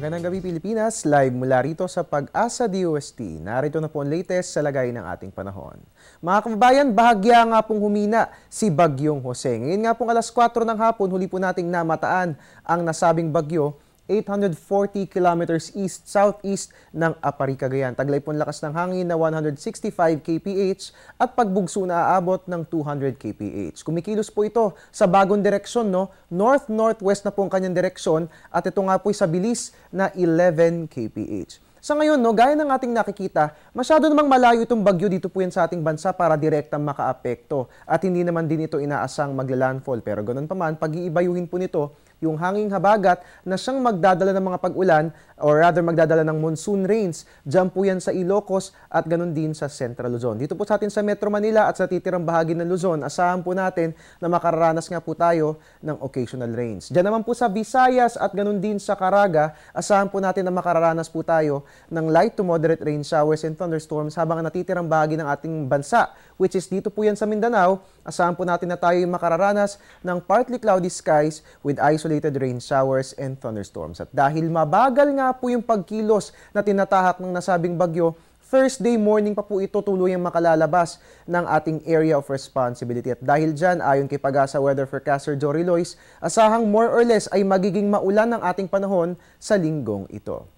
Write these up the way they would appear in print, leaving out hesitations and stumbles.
Magandang gabi Pilipinas, live mula rito sa Pag-asa DOST. Narito na po ang latest sa lagay ng ating panahon. Mga kababayan, bahagya nga pong humina si Bagyong Jose. Ngayon nga pong alas 4 ng hapon, huli po nating namataan ang nasabing bagyo 840 kilometers east-southeast ng Apari, Cagayan. Taglay po ang lakas ng hangin na 165 kph at pagbugso na aabot ng 200 kph. Kumikilos po ito sa bagong direksyon, no? North-northwest na po ang kanyang direksyon at ito nga po ay sa bilis na 11 kph. Sa ngayon, no, gaya ng ating nakikita, masyado namang malayo itong bagyo dito po yan sa ating bansa para direktang makaapekto at hindi naman din ito inaasang maglalandfall. Pero ganun pa man, pag-iibayuhin po nito yung hanging habagat na siyang magdadala ng mga pag-ulan or rather magdadala ng monsoon rains. Diyan po yan sa Ilocos at ganun din sa Central Luzon. Dito po sa atin sa Metro Manila at sa titirang bahagi ng Luzon, asahan po natin na makararanas nga po tayo ng occasional rains. Diyan naman po sa Visayas at ganun din sa Caraga, asahan po natin na makararanas po tayo ng light to moderate rain showers and thunderstorms habang ang natitirang bahagi ng ating bansa, which is dito po yan sa Mindanao. Asahan po natin na tayo yung makararanas ng partly cloudy skies with isolated rain showers and thunderstorms. At dahil mabagal nga po yung pagkilos na tinatahak ng nasabing bagyo, Thursday morning pa po ito tuluyang makalalabas ng ating area of responsibility. At dahil dyan, ayon kay Pag-asa Weather Forecaster Jory Lois, asahang more or less ay magiging maulan ng ating panahon sa linggong ito.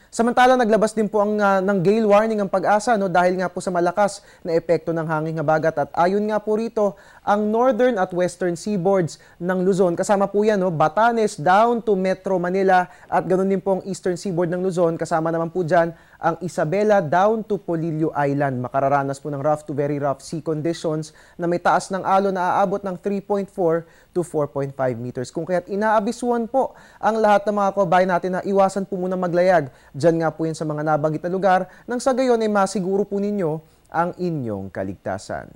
Samantala, naglabas din po ng gale warning ang Pag-asa, no, dahil nga po sa malakas na epekto ng hanging habagat. At ayon nga po rito, ang northern at western seaboards ng Luzon, kasama po yan, no, Batanes down to Metro Manila at ganoon din po ang eastern seaboard ng Luzon, kasama naman po dyan ang Isabela down to Polillo Island. Makararanas po ng rough to very rough sea conditions na may taas ng alon na aabot ng 3.4 to 4.5 meters. Kung kaya't inaabisuan po ang lahat ng mga kababayan natin na iwasan po muna maglayag. Diyan nga po yan sa mga nabanggit na lugar nang sa gayon ay masiguro po ninyo ang inyong kaligtasan.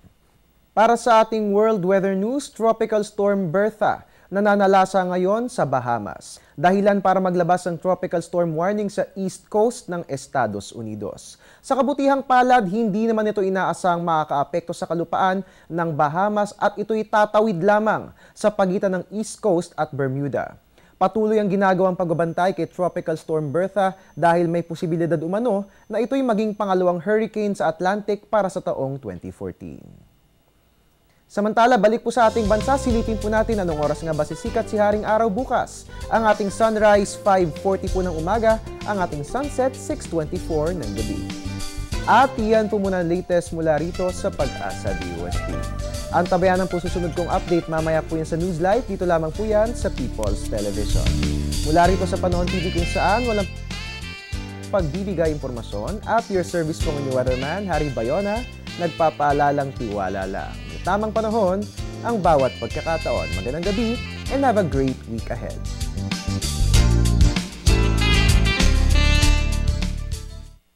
Para sa ating World Weather News, Tropical Storm Bertha nananalasa ngayon sa Bahamas. Dahilan para maglabas ng tropical storm warning sa east coast ng Estados Unidos. Sa kabutihang palad, hindi naman ito inaasang makakaapekto sa kalupaan ng Bahamas at ito'y tatawid lamang sa pagitan ng East Coast at Bermuda. Patuloy ang ginagawang pagbabantay kay Tropical Storm Bertha dahil may posibilidad umano na ito'y maging pangalawang hurricane sa Atlantic para sa taong 2014. Samantala, balik po sa ating bansa, silipin po natin anong oras nga ba sisikat si Haring Araw bukas. Ang ating sunrise, 5:40 po ng umaga, ang ating sunset, 6:24 ng gabi. At iyan po muna ang latest mula rito sa Pag-asa DOST. Ang tabayanan po susunod kong update, mamaya po yan sa News Live, dito lamang po yan sa People's Television. Mula rito sa Panahon TV kung saan walang pagbibigay impormasyon at your service po ng weatherman, Harry Bayona, nagpapaalalang tiwala lang. Tamang panahon ang bawat pagkakataon. Magandang gabi and have a great week ahead.